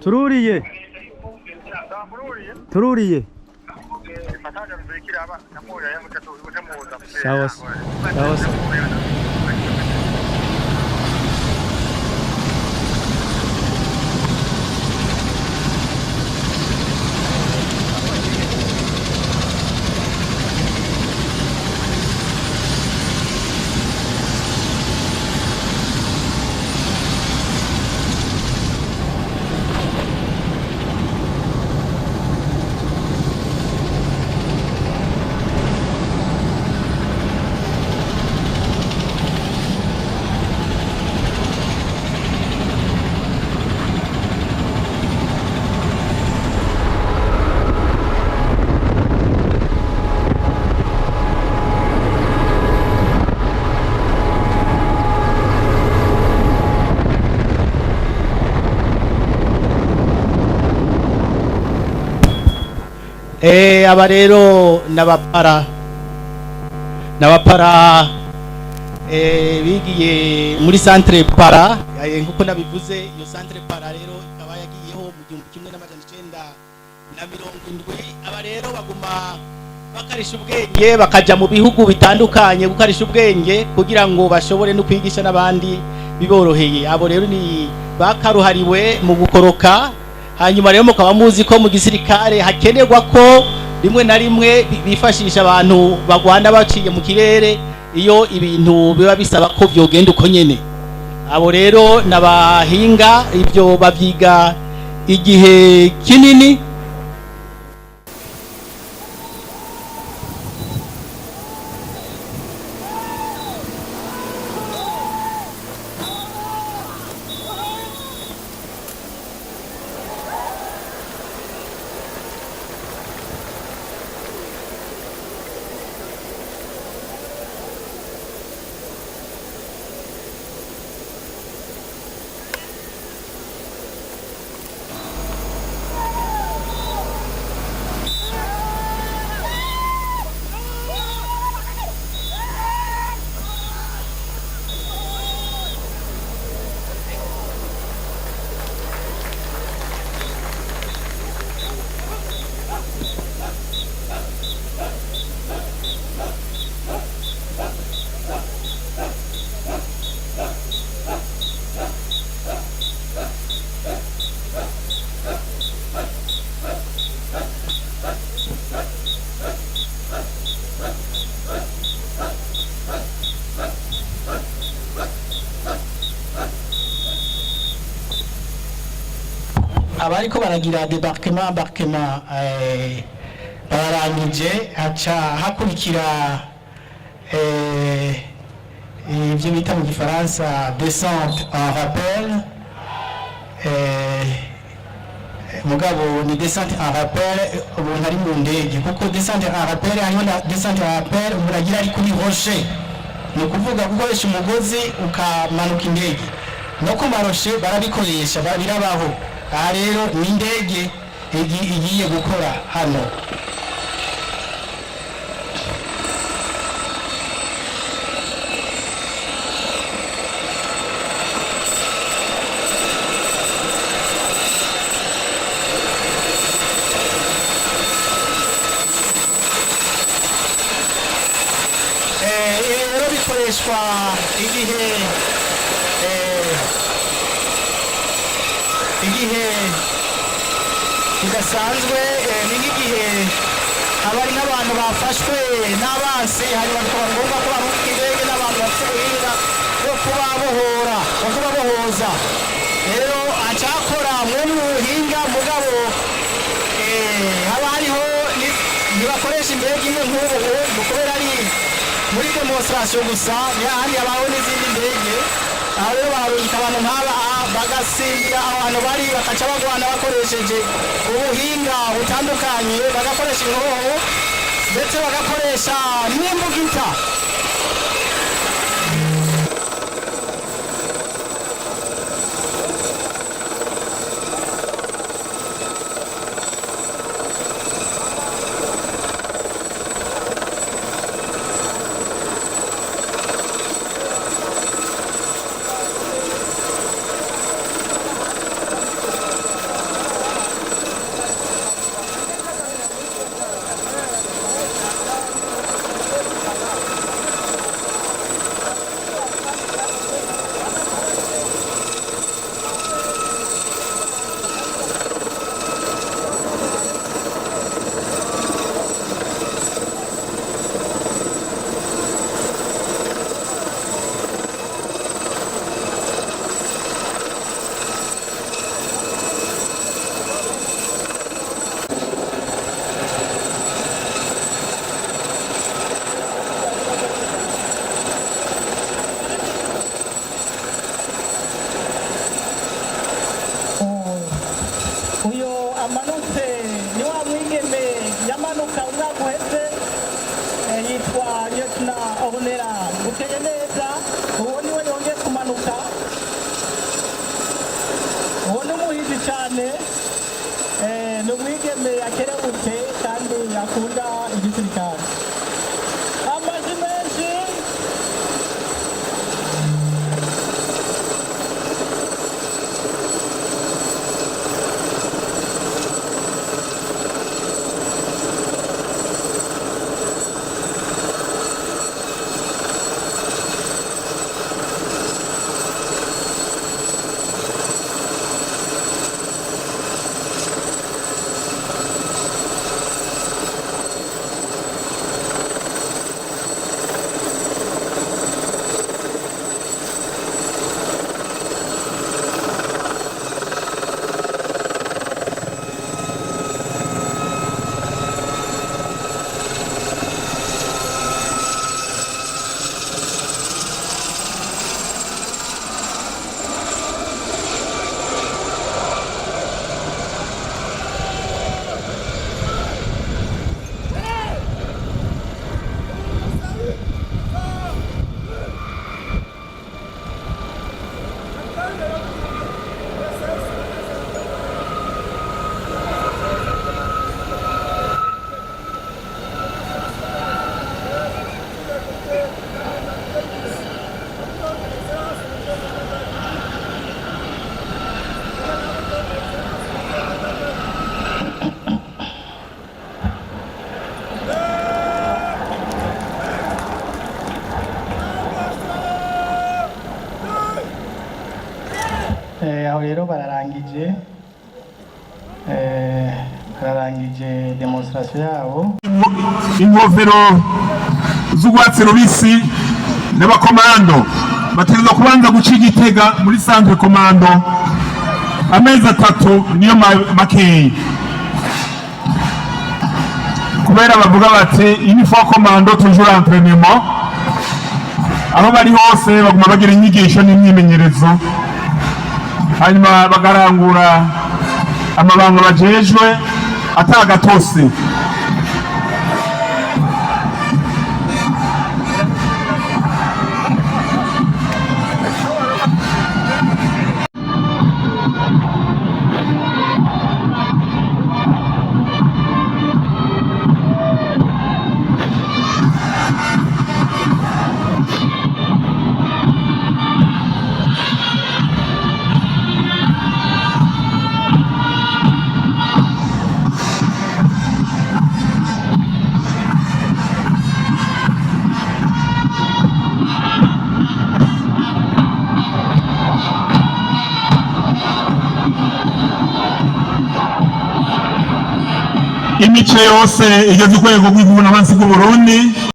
들어오리예. 들어오리예. Sawas. Sawas. Aba rero n'abapara bigiye muri centre para nkuko nabivuze. Iyo centre para rero ikaba yagiyeho mu 1970. Aba rero baguma bakarisha ubwenge bakaja mu bihugu bitandukanye gukarisha ubwenge kugira ngo bashobore no kwigisha n'abandi biboroheye. Abo rero ni bakaruhariwe mu gukoroka. Hanyuma rero mukaba muzi ko mu gisirikare hakenerwa ko rimwe na rimwe bifashisha abantu bagwanda baciye mu kirere iyo ibintu biba bisaba ko byogenda uko nyene. Abo rero nabahinga ibyo bavyiga igihe kinini. Abariko baragira embarquement bararangije haca hakurikira ibyo bita mu gifaransa descente en rappel. Mugabo ni descente en rappel umuntu ari mu ndege, kuko descente en rappel hanyuma na descente en rappel muragira ari kuri rocher, ni ukuvuga gukoresha umugozi ukamanuka indege. No ku maroshe barabikoresha birabaho. Aha rero ni indege igiye gukora hano. Rero bikoreshwa igihe kidasanzwe, ni nk'igihe abari n'abantu bafashwe n'abansi hanyuma bikaba ngombwa ko baruka indege n'abantu bafite ubuhinga bwo kubabohoza. Rero acakora mwene ubuhinga mugabo haba hariho ntibakoresha indege imwe nk'ubu kubera ari muri demonstration gusa, handi habaho n'izindi ndege. Aho rero barungika abantu nk'aba bagasimbira abantu bari bakaca bagwana bakoresheje ubuhinga butandukanye, bagakoresha inkoho ndetse bagakoresha n'imbugita. cyane ni umwigeme yakerebutse kandi yakunda igisirikare. Amazi menshi. Aho rero bararangije demonstration yabo. Ingofero z'urwatsi rubisi n'abakomando bategerezwa kubanza guca igitega muri centre komando amezi 3 niyo makeyi, kubera bavuga bati uniforme komando toujours entraînement. Aho bari hose baguma bagira inyigisho n'imyimenyerezo, hanyuma bagarangura amabanga bajejwe atagatose. Imice yose igeze urwego rw'Igihugu n'abansi bw'u Burundi